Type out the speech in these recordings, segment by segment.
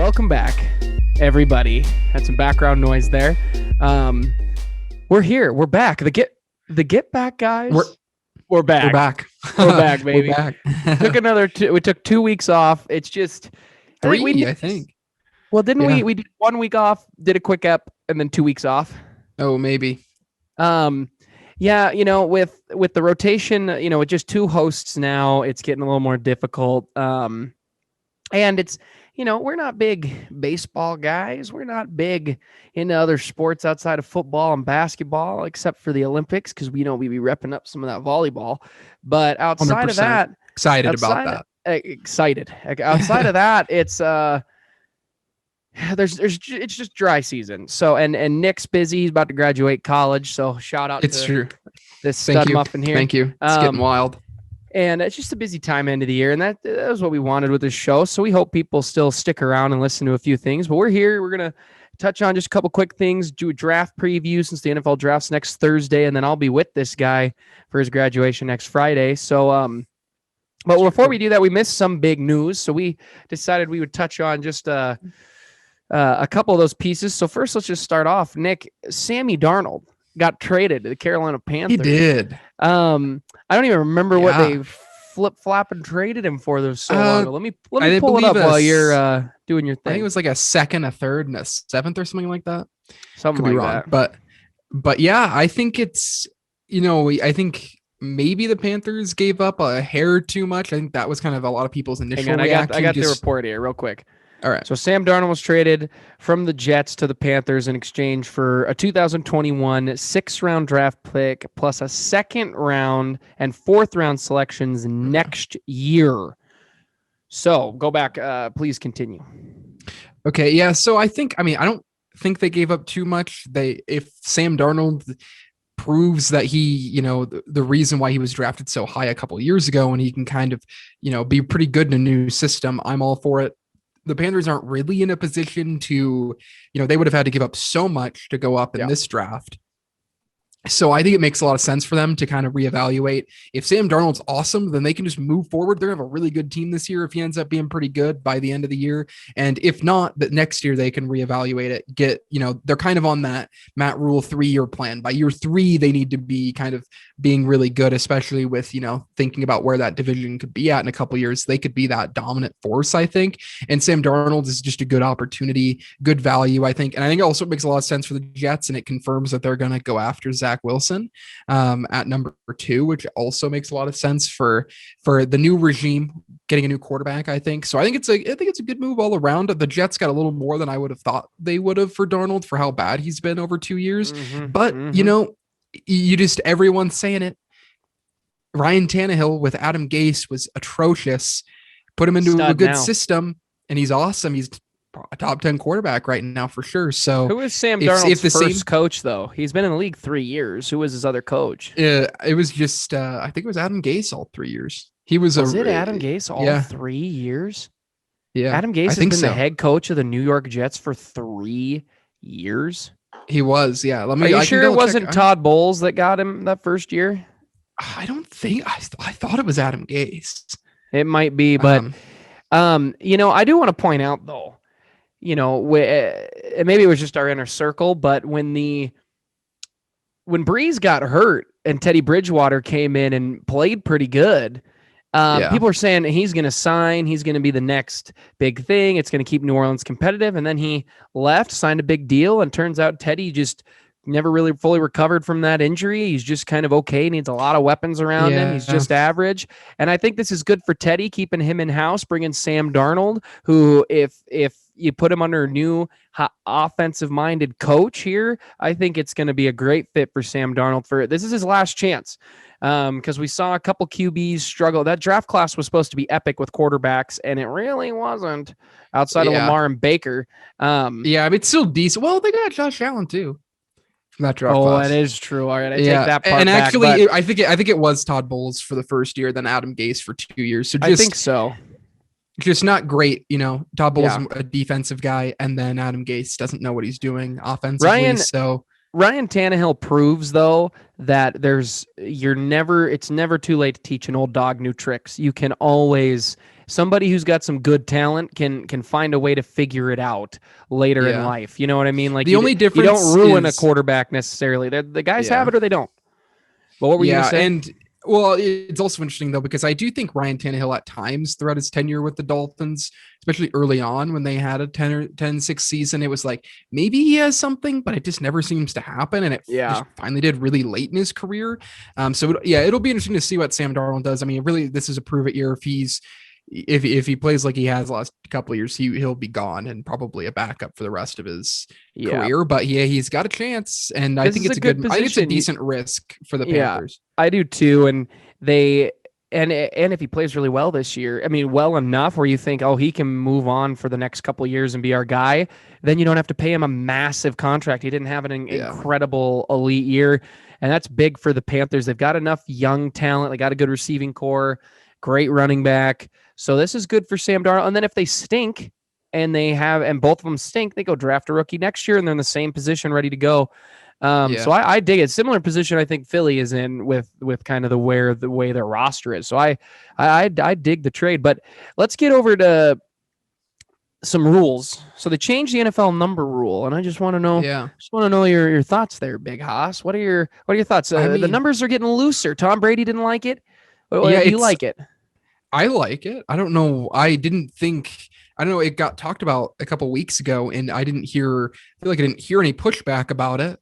Welcome back, everybody. Had some background noise there. We're here. We're back. The get back guys. We're back. We're back. We're back, baby. We're back. We took 2 weeks off. It's just I think. Well, didn't Yeah. we did 1 week off, did a quick ep, and then 2 weeks off. Oh, maybe. Yeah, with the rotation, with just two hosts now, it's getting a little more difficult. And it's, we're not big baseball guys. We're not big into other sports outside of football and basketball, except for the Olympics, because we be repping up some of that volleyball. But outside of 100%. that, Excited about that. Excited. Outside of that, it's it's just dry season. So and Nick's busy. He's about to graduate college. So shout out It's to true. this stud muffin here. Thank you. It's getting wild. And it's just a busy time end of the year. And that was what we wanted with this show. So we hope people still stick around and listen to a few things. But we're here. We're going to touch on just a couple quick things, do a draft preview since the NFL draft's next Thursday. And then I'll be with this guy for his graduation next Friday. So, but before we do that, we missed some big news. So we decided we would touch on just a couple of those pieces. So first, let's just start off. Nick, Sammy Darnold got traded to the Carolina Panthers. He did. I don't even remember what they flip-flop and traded him for. Those so long ago. Let me pull it up while you're doing your thing. I think it was like a second, a third, and a seventh or something like that. Something Could be like wrong. that. But yeah, I think it's, I think maybe the Panthers gave up a hair too much. I think that was kind of a lot of people's initial reaction. I got the report here real quick. All right. So Sam Darnold was traded from the Jets to the Panthers in exchange for a 2021 sixth-round draft pick plus a second-round and fourth-round selections next year. So go back. Please continue. Okay. Yeah. So I don't think they gave up too much. If Sam Darnold proves that he, the reason why he was drafted so high a couple of years ago, and he can kind of, be pretty good in a new system, I'm all for it. The Panthers aren't really in a position to, they would have had to give up so much to go up in this draft. So I think it makes a lot of sense for them to kind of reevaluate. If Sam Darnold's awesome, then they can just move forward. They're going to have a really good team this year if he ends up being pretty good by the end of the year. And if not, that next year they can reevaluate it. They're kind of on that Matt Rule 3-year plan. By year 3, they need to be kind of being really good, especially with, thinking about where that division could be at in a couple of years. They could be that dominant force, I think. And Sam Darnold is just a good opportunity, good value, I think. And I think it also makes a lot of sense for the Jets, and it confirms that they're going to go after Zach Wilson at number 2, which also makes a lot of sense for the new regime getting a new quarterback, I think. So I think it's a good move all around. The Jets got a little more than I would have thought they would have for Darnold for how bad he's been over 2 years. But everyone's saying it. Ryan Tannehill with Adam Gase was atrocious. Put him into a good system, and he's awesome. He's a top 10 quarterback right now for sure. So who is Sam Darnold's first coach though? He's been in the league 3 years. Who was his other coach? It was just I think it was Adam Gase all 3 years. Was it Adam Gase all 3 years? Yeah. Adam Gase has been the head coach of the New York Jets for 3 years. He was, yeah. Are you sure it wasn't Todd Bowles that got him that first year? I don't think I thought it was Adam Gase. It might be, but I do want to point out though, maybe it was just our inner circle, but when Breeze got hurt and Teddy Bridgewater came in and played pretty good, people are saying he's going to sign, he's going to be the next big thing. It's going to keep New Orleans competitive. And then he left, signed a big deal. And turns out Teddy just never really fully recovered from that injury. He's just kind of okay. Needs a lot of weapons around him. He's just average. And I think this is good for Teddy, keeping him in house, bringing Sam Darnold, who if you put him under a new offensive minded coach here, I think it's going to be a great fit for Sam Darnold. This is his last chance. Because we saw a couple QBs struggle. That draft class was supposed to be epic with quarterbacks, and it really wasn't outside of Lamar and Baker. It's still decent. Well, they got Josh Allen too. That draft class. That is true. All right, I take that part and back. Actually, I think it was Todd Bowles for the first year, then Adam Gase for 2 years. So I think so. Just not great, Todd Bowles a defensive guy, and then Adam Gase doesn't know what he's doing offensively. Ryan Tannehill proves though that it's never too late to teach an old dog new tricks. You can always somebody who's got some good talent can find a way to figure it out later in life. You know what I mean? Like the only difference you don't ruin a quarterback necessarily. The guys have it or they don't. But what were you going to say? And well, it's also interesting though, because I do think Ryan Tannehill at times throughout his tenure with the Dolphins, especially early on when they had a 10-6 season, it was like maybe he has something, but it just never seems to happen. And it just finally did really late in his career. It'll be interesting to see what Sam Darnold does. I mean, really, this is a prove it year. If he plays like he has the last couple of years, he'll be gone and probably a backup for the rest of his career. But he's got a chance, and I think it's a good position. I think it's a decent risk for the Panthers. I do too, and if he plays really well this year, I mean, well enough where you think, oh, he can move on for the next couple of years and be our guy, then you don't have to pay him a massive contract. He didn't have an incredible elite year, and that's big for the Panthers. They've got enough young talent. They got a good receiving core, great running back. So this is good for Sam Darnold. And then if they stink and both of them stink, they go draft a rookie next year and they're in the same position, ready to go. So I dig it. Similar position I think Philly is in with kind of the way their roster is. So I dig the trade. But let's get over to some rules. So they changed the NFL number rule, and I just want to know your thoughts there, Big Haas. What are your thoughts? The numbers are getting looser. Tom Brady didn't like it. Do you like it? I like it. I don't know. I don't know. It got talked about a couple weeks ago, and I didn't hear any pushback about it.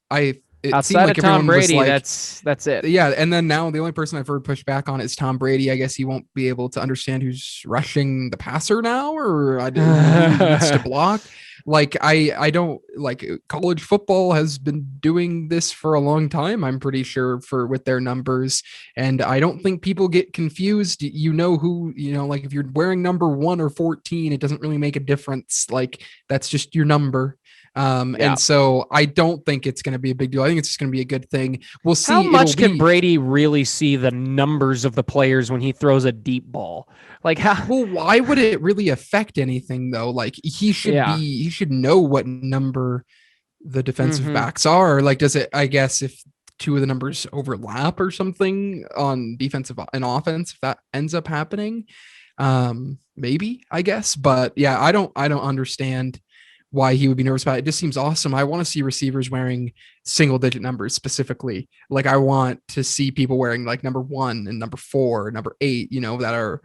Outside of Tom Brady, that's it. Yeah, and then now the only person I've heard push back on is Tom Brady. I guess he won't be able to understand who's rushing the passer now, or who needs to block. Like I don't like college football has been doing this for a long time. I'm pretty sure with their numbers, and I don't think people get confused. Like if you're wearing number 1 or 14, it doesn't really make a difference. Like that's just your number. And so I don't think it's going to be a big deal. I think it's just going to be a good thing. We'll see. How much can Brady really see the numbers of the players when he throws a deep ball? Like how? Well, why would it really affect anything though? Like he should know what number the defensive backs are. Like, does it, I guess if two of the numbers overlap or something on defensive and offense, if that ends up happening, maybe, I guess. But yeah, I don't understand why he would be nervous about it. It just seems awesome. I want to see receivers wearing single digit numbers specifically. Like I want to see people wearing like number 1 and number 4, number 8, that are,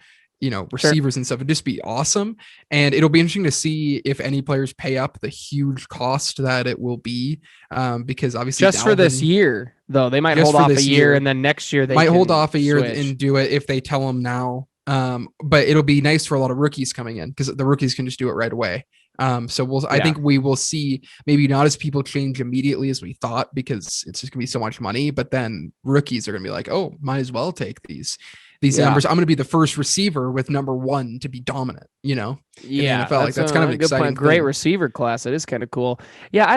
receivers and stuff. It'd just be awesome. And it'll be interesting to see if any players pay up the huge cost that it will be. Because obviously just for this year though, they might hold off a year and then next year they might hold off a year and do it if they tell them now. But it'll be nice for a lot of rookies coming in because the rookies can just do it right away. I think we will see maybe not as people change immediately as we thought because it's just gonna be so much money, but then rookies are gonna be like, oh, might as well take these numbers. I'm gonna be the first receiver with number 1 to be dominant, in the NFL. Like that's kind of an exciting thing. Great receiver class. It is kind of cool. Yeah,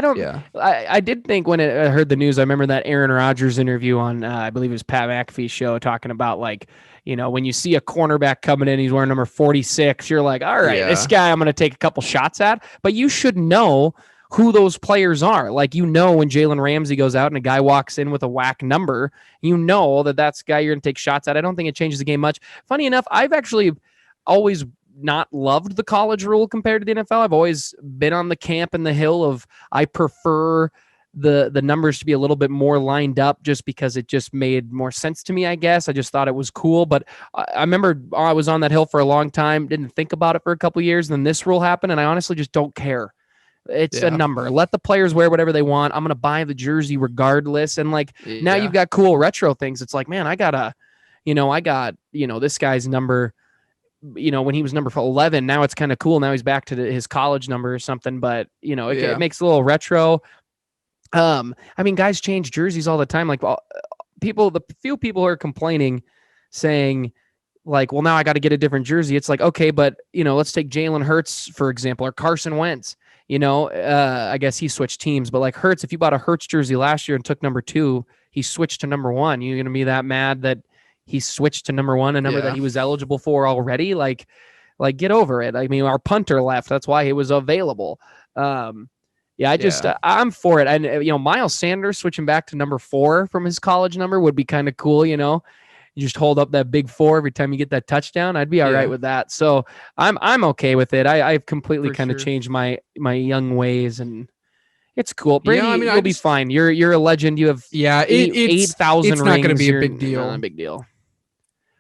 I did think when I heard the news, I remember that Aaron Rodgers interview on I believe it was Pat McAfee's show talking about like, when you see a cornerback coming in, he's wearing number 46, you're like, all right, this guy I'm going to take a couple shots at. But you should know who those players are. Like, when Jalen Ramsey goes out and a guy walks in with a whack number, that's the guy you're going to take shots at. I don't think it changes the game much. Funny enough, I've actually always not loved the college rule compared to the NFL. I've always been on the camp and the hill of I prefer the numbers to be a little bit more lined up just because it just made more sense to me, I guess. I just thought it was cool. But I remember I was on that hill for a long time, didn't think about it for a couple of years, and then this rule happened, and I honestly just don't care. It's a number. Let the players wear whatever they want. I'm going to buy the jersey regardless. And now you've got cool retro things. It's like, man, I got this guy's number, when he was number 11, now it's kind of cool. Now he's back to his college number or something, but it makes a little retro. Guys change jerseys all the time. Like the few people who are complaining saying like, well, now I got to get a different jersey. It's like, okay, but let's take Jalen Hurts, for example, or Carson Wentz. I guess he switched teams, but like Hurts, if you bought a Hurts jersey last year and took number 2, he switched to number 1. You're going to be that mad that he switched to number 1, a number that he was eligible for already. Like get over it. I mean, our punter left. That's why he was available. Yeah, I'm for it. And Miles Sanders switching back to number 4 from his college number would be kind of cool. You just hold up that big 4 every time you get that touchdown. I'd be all right with that. So I'm okay with it. I've completely kind of changed my young ways, and it's cool. Brady, you'll be fine. You're a legend. You have 8,000 rings. It's not going to be a big deal. Not a big deal.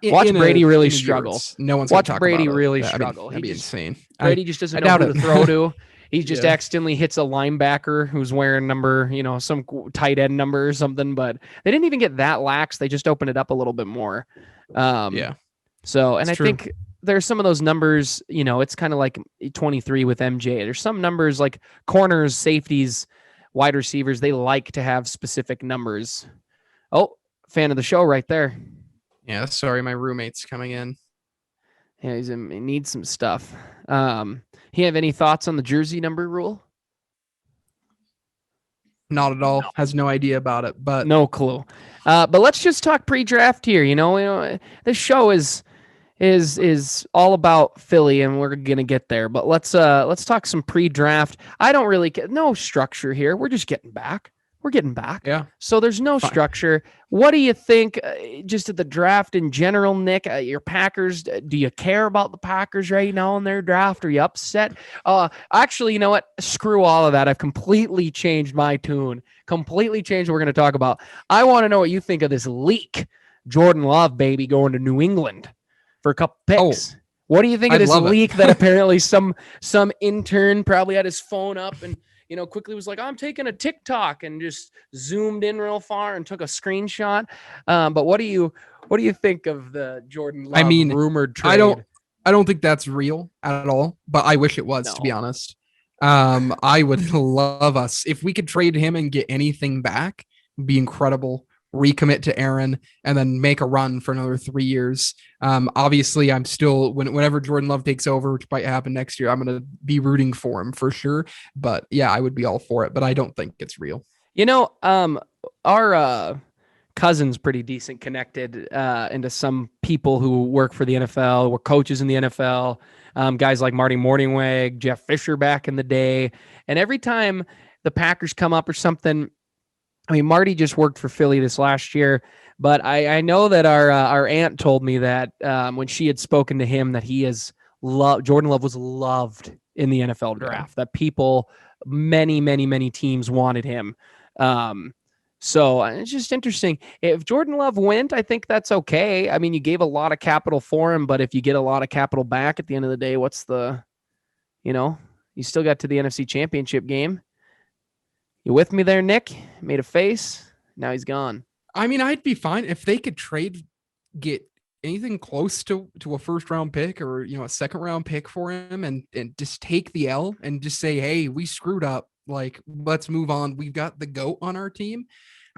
Watch Brady really struggle. No one's going to talk about it. Watch Brady really struggle. That'd be insane. Brady just doesn't know who to throw to. He just accidentally hits a linebacker who's wearing number, some tight end number or something. But they didn't even get that lax. They just opened it up a little bit more. So, and I think there's some of those numbers, it's kind of like 23 with MJ. There's some numbers like corners, safeties, wide receivers. They like to have specific numbers. Oh, fan of the show right there. Yeah, sorry, my roommate's coming in. Yeah, he needs some stuff. He have any thoughts on the jersey number rule? Not at all. No. Has no idea about it, but no clue. But let's just talk pre-draft here. This show is all about Philly, and we're gonna get there. But let's talk some pre-draft. I don't really get no structure here. We're just getting back. Yeah. So there's no structure. What do you think just at the draft in general, Nick? Your Packers, do you care about the Packers right now in their draft? Are you upset? Actually, you know what? Screw all of that. I've completely changed my tune. Completely changed what we're going to talk about. I want to know what you think of this leak. Jordan Love, baby, going to New England for a couple picks. Oh, what do you think of this leak that apparently some intern probably had his phone up and quickly was like, I'm taking a TikTok and just zoomed in real far and took a screenshot. But what do you think of the Jordan Love rumored trade? I don't think that's real at all, but I wish it was, to be honest. I would love us if we could trade him and get anything back. It'd be incredible. Recommit to Aaron and then make a run for another 3 years. Obviously, I'm still whenever Jordan Love takes over, which might happen next year, I'm going to be rooting for him for sure. But yeah, I would be all for it. But I don't think it's real. Our cousin's pretty decent connected into some people who work for the NFL, were coaches in the NFL. Guys like Marty Morningweg, Jeff Fisher back in the day, and every time the Packers come up or something. Marty just worked for Philly this last year, but I know that our aunt told me that when she had spoken to him that Jordan Love was loved in the NFL draft, that people, many, many, many teams wanted him. So it's just interesting. If Jordan Love went, I think that's okay. You gave a lot of capital for him, but if you get a lot of capital back at the end of the day, you still got to the NFC Championship game. You with me there, Nick? Made a face. Now he's gone. I'd be fine if they could get anything close to a first round pick or, a second round pick for him and just take the L and just say, hey, we screwed up. Like, let's move on. We've got the GOAT on our team.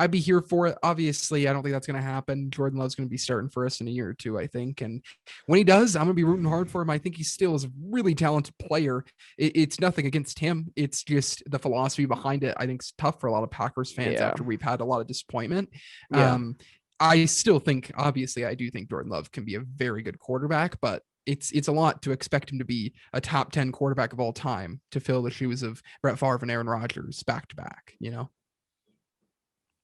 I'd be here for it. Obviously, I don't think that's going to happen. Jordan Love's going to be starting for us in a year or two, I think. And when he does, I'm going to be rooting hard for him. I think he still is a really talented player. It's nothing against him. It's just the philosophy behind it. I think it's tough for a lot of Packers fans after we've had a lot of disappointment. Yeah. I still think, obviously, I do think Jordan Love can be a very good quarterback, but it's a lot to expect him to be a top 10 quarterback of all time to fill the shoes of Brett Favre and Aaron Rodgers back to back,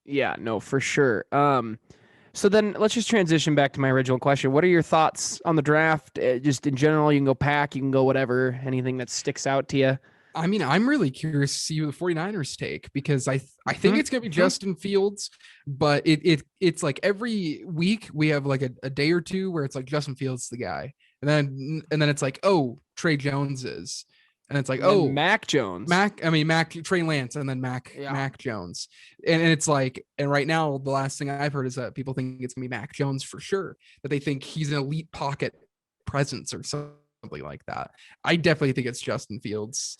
Yeah, no, for sure. So then let's just transition back to my original question. What are your thoughts on the draft? Just in general, you can go Pack, you can go whatever, anything that sticks out to you. I'm really curious to see who the 49ers take because I think it's going to be Justin Fields, but it's like every week we have like a day or two where it's like Justin Fields the guy. And then it's like, oh, Trey Jones is. And it's like, oh, Mac Jones, Trey Lance, and then Mac Jones. And it's like, and right now, the last thing I've heard is that people think it's going to be Mac Jones for sure, that they think he's an elite pocket presence or something like that. I definitely think it's Justin Fields.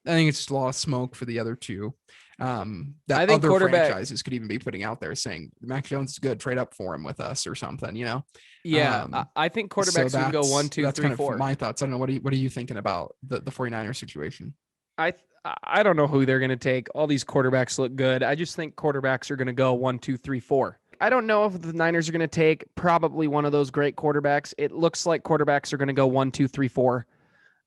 I think it's just a lot of smoke for the other two. That I think other franchises could even be putting out there saying Mac Jones is good, trade up for him with us or something, Yeah, I think quarterbacks would go 1, 2, 3, 4. My thoughts. I don't know. What are you thinking about the 49ers situation? I don't know who they're going to take. All these quarterbacks look good. I just think quarterbacks are going to go 1, 2, 3, 4. I don't know if the Niners are going to take probably one of those great quarterbacks. It looks like quarterbacks are going to go 1, 2, 3, 4.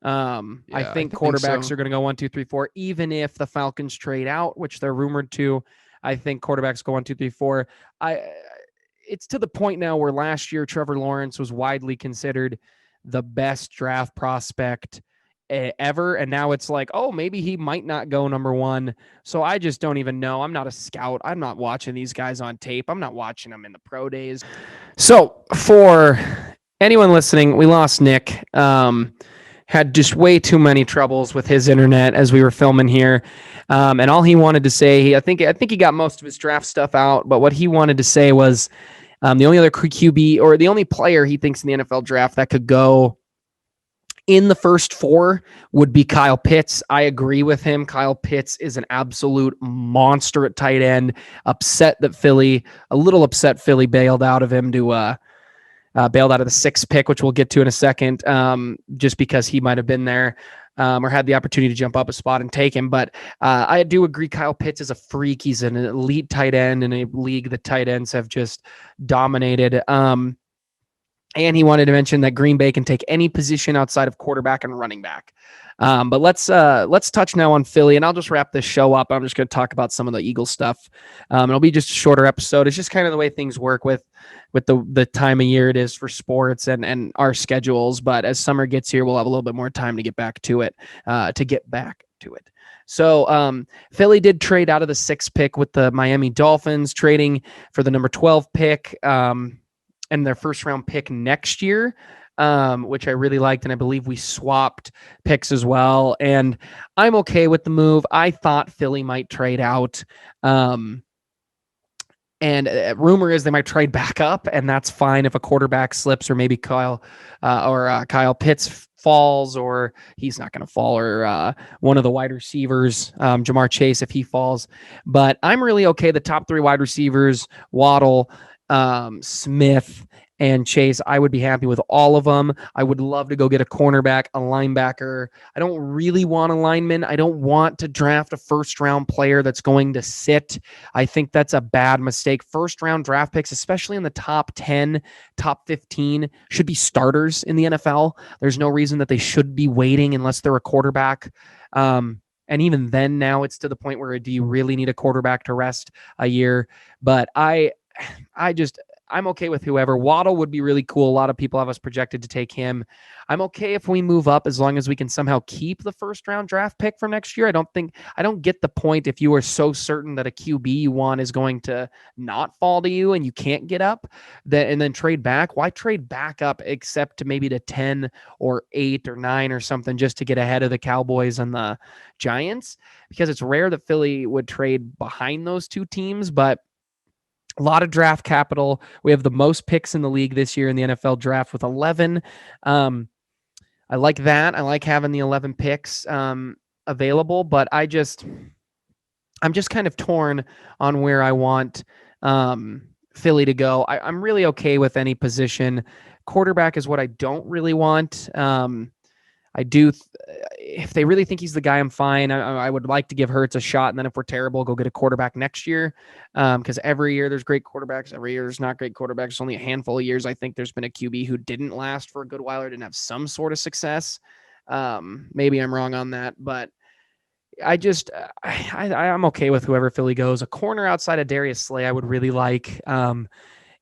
I think quarterbacks are going to go 1, 2, 3, 4, even if the Falcons trade out, which they're rumored to. I think quarterbacks go 1, 2, 3, 4. It's to the point now where last year Trevor Lawrence was widely considered the best draft prospect ever, and now it's like, oh, maybe he might not go number 1. So I just don't even know. I'm not a scout. I'm not watching these guys on tape. I'm not watching them in the pro days. So for anyone listening, we lost Nick. Had just way too many troubles with his internet as we were filming here. And all he wanted to say, I think he got most of his draft stuff out, but what he wanted to say was the only other QB or the only player he thinks in the NFL draft that could go in the first 4 would be Kyle Pitts. I agree with him. Kyle Pitts is an absolute monster at tight end. A little upset Philly bailed out of him to bailed out of the 6th pick, which we'll get to in a second, just because he might have been there or had the opportunity to jump up a spot and take him. But I do agree Kyle Pitts is a freak. He's an elite tight end in a league that tight ends have just dominated. And he wanted to mention that Green Bay can take any position outside of quarterback and running back. But let's touch now on Philly, and I'll just wrap this show up. I'm just going to talk about some of the Eagles stuff. It'll be just a shorter episode. It's just kind of the way things work with the time of year it is for sports and our schedules. But as summer gets here, we'll have a little bit more time to get back to it. So Philly did trade out of the 6th pick with the Miami Dolphins, trading for the number 12 pick. And their first round pick next year, which I really liked. And I believe we swapped picks as well. And I'm okay with the move. I thought Philly might trade out. And rumor is they might trade back up, and that's fine if a quarterback slips or maybe Kyle Pitts falls, or he's not going to fall, or one of the wide receivers, Jamar Chase, if he falls. But I'm really okay. The top 3 wide receivers, Waddle, Smith, and Chase, I would be happy with all of them. I would love to go get a cornerback, a linebacker. I don't really want a lineman. I don't want to draft a first-round player that's going to sit. I think that's a bad mistake. First-round draft picks, especially in the top 10, top 15, should be starters in the NFL. There's no reason that they should be waiting unless they're a quarterback. And even then, now it's to the point where do you really need a quarterback to rest a year? But I'm okay with whoever. Waddle would be really cool. A lot of people have us projected to take him. I'm okay if we move up as long as we can somehow keep the first round draft pick for next year. I don't get the point if you are so certain that a QB you want is going to not fall to you and you can't get up and then trade back. Why trade back up except to maybe to 10 or 8 or 9 or something just to get ahead of the Cowboys and the Giants? Because it's rare that Philly would trade behind those 2 teams, but a lot of draft capital. We have the most picks in the league this year in the NFL draft with 11. I like that. I like having the 11 picks available, but I'm just kind of torn on where I want Philly to go. I'm really okay with any position. Quarterback is what I don't really want. If they really think he's the guy, I'm fine. I would like to give Hurts a shot, and then if we're terrible, go get a quarterback next year. Because every year there's great quarterbacks. Every year there's not great quarterbacks. There's only a handful of years I think there's been a QB who didn't last for a good while or didn't have some sort of success. Maybe I'm wrong on that, but I'm okay with whoever Philly goes. A corner outside of Darius Slay I would really like.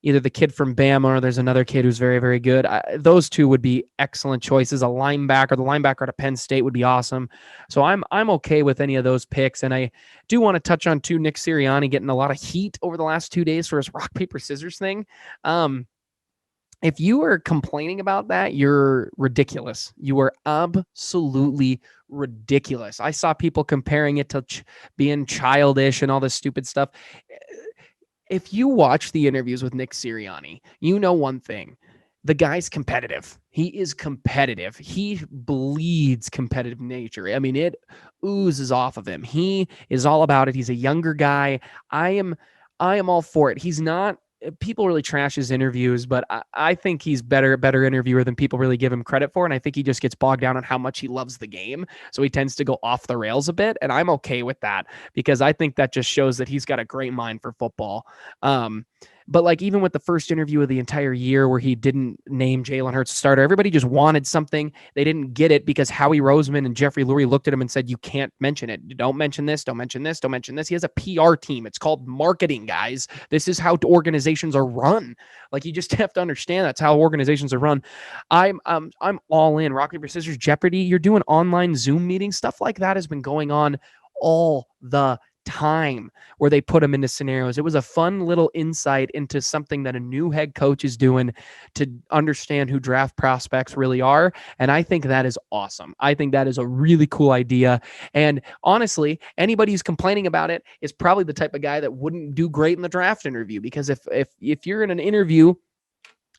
Either the kid from Bama or there's another kid who's very, very good. Those 2 would be excellent choices. The linebacker out of Penn State would be awesome. So I'm okay with any of those picks. And I do want to touch on too, Nick Sirianni getting a lot of heat over the last 2 days for his rock, paper, scissors thing. If you are complaining about that, you're ridiculous. You are absolutely ridiculous. I saw people comparing it to being childish and all this stupid stuff. If you watch the interviews with Nick Sirianni, you know one thing. The guy's competitive. He is competitive. He bleeds competitive nature. I mean, it oozes off of him. He is all about it. He's a younger guy. I am all for it. He's not people really trash his interviews, but I think he's better interviewer than people really give him credit for. And I think he just gets bogged down on how much he loves the game. So he tends to go off the rails a bit. And I'm okay with that because I think that just shows that he's got a great mind for football. But like even with the first interview of the entire year where he didn't name Jalen Hurts a starter, everybody just wanted something. They didn't get it because Howie Roseman and Jeffrey Lurie looked at him and said, you can't mention it. Don't mention this. Don't mention this. Don't mention this. He has a PR team. It's called marketing, guys. This is how organizations are run. Like you just have to understand that's how organizations are run. I'm all in. Rock, paper, scissors, Jeopardy. You're doing online Zoom meetings. Stuff like that has been going on all the time where they put them into scenarios. It was a fun little insight into something that a new head coach is doing to understand who draft prospects really are. And I think that is awesome. I think that is a really cool idea. And honestly, anybody who's complaining about it is probably the type of guy that wouldn't do great in the draft interview, because if you're in an interview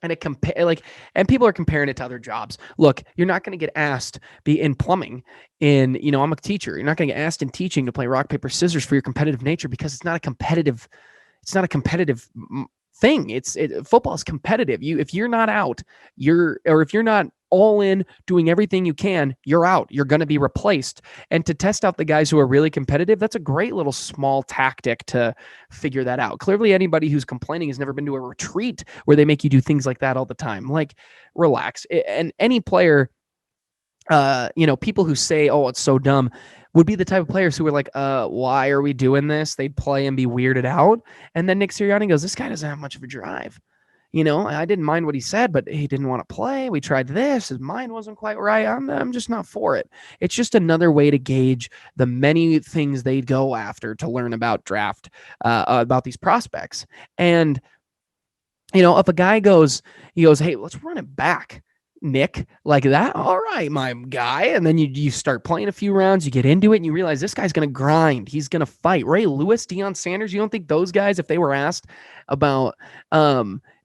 and and people are comparing it to other jobs. Look, you're not going to get asked be in plumbing I'm a teacher. You're not going to get asked in teaching to play rock, paper, scissors for your competitive nature, because it's not a competitive thing. Football is competitive. If you're not out, if you're not all in doing everything you can, you're out. You're going to be replaced. And to test out the guys who are really competitive, that's a great little small tactic to figure that out. Clearly, anybody who's complaining has never been to a retreat where they make you do things like that all the time. Like, relax. And any player, people who say, oh, it's so dumb, would be the type of players who were like, why are we doing this? They'd play and be weirded out. And then Nick Sirianni goes, this guy doesn't have much of a drive. I didn't mind what he said, but he didn't want to play. We tried this. His mind wasn't quite right. I'm just not for it. It's just another way to gauge the many things they go after to learn about draft, about these prospects. And, if a guy goes, hey, let's run it back, Nick, like that. All right, my guy. And then you start playing a few rounds, you get into it, and you realize this guy's going to grind. He's going to fight. Ray Lewis, Deion Sanders. You don't think those guys, if they were asked about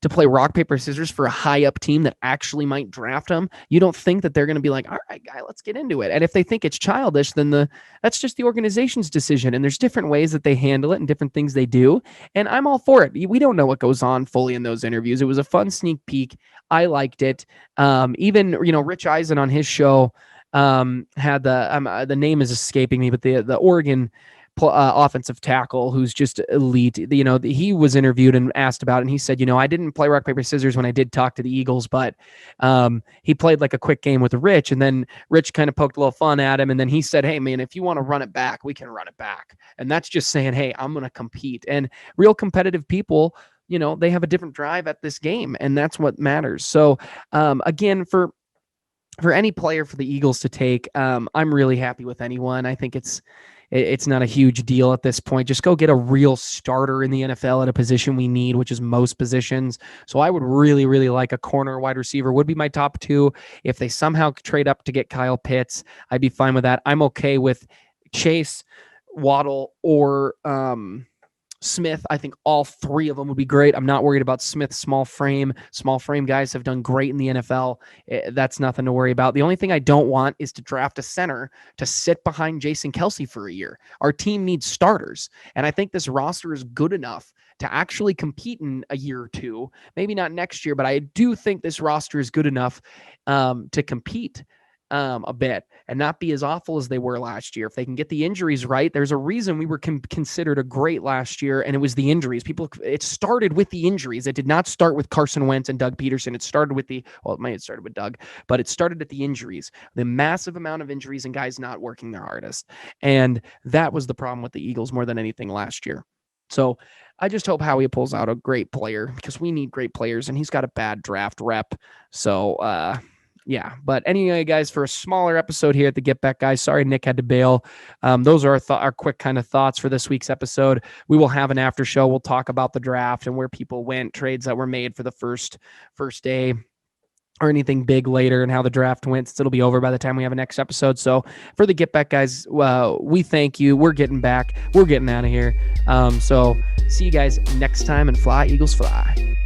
to play rock, paper, scissors for a high up team that actually might draft them, you don't think that they're going to be like, all right, guy, let's get into it. And if they think it's childish, then that's just the organization's decision. And there's different ways that they handle it and different things they do. And I'm all for it. We don't know what goes on fully in those interviews. It was a fun sneak peek. I liked it. Even, Rich Eisen on his show had the name is escaping me, but the Oregon offensive tackle who's just elite. He was interviewed and asked about it, and he said, I didn't play rock, paper, scissors when I did talk to the Eagles, but he played like a quick game with Rich, and then Rich kind of poked a little fun at him, and then he said, hey, man, if you want to run it back, we can run it back. And that's just saying, hey, I'm going to compete. And real competitive people, they have a different drive at this game, and that's what matters. So again, for any player for the Eagles to take, I'm really happy with anyone. I think it's not a huge deal at this point. Just go get a real starter in the NFL at a position we need, which is most positions. So I would really, really like a corner, wide receiver would be my top two. If they somehow trade up to get Kyle Pitts, I'd be fine with that. I'm okay with Chase, Waddle, or Smith. I think all three of them would be great. I'm not worried about Smith. Small frame guys have done great in the NFL. That's nothing to worry about. The only thing I don't want is to draft a center to sit behind Jason Kelce for a year. Our team needs starters. And I think this roster is good enough to actually compete in a year or two. Maybe not next year, but I do think this roster is good enough to compete a bit and not be as awful as they were last year. If they can get the injuries right, there's a reason we were considered a great last year, and it was the injuries. It started with the injuries. It did not start with Carson Wentz and Doug Peterson. It started with it might have started with Doug, but it started at the injuries, the massive amount of injuries and guys not working their hardest. And that was the problem with the Eagles more than anything last year. So I just hope Howie pulls out a great player, because we need great players, and he's got a bad draft rep. So, yeah, but anyway, guys, for a smaller episode here at the Get Back Guys, sorry Nick had to bail. Those are our quick kind of thoughts for this week's episode. We will have an after show. We'll talk about the draft and where people went, trades that were made for the first day, or anything big later, and how the draft went. It'll be over by the time we have a next episode. So for the Get Back Guys, we thank you. We're getting back. We're getting out of here. So see you guys next time, and fly, Eagles, fly.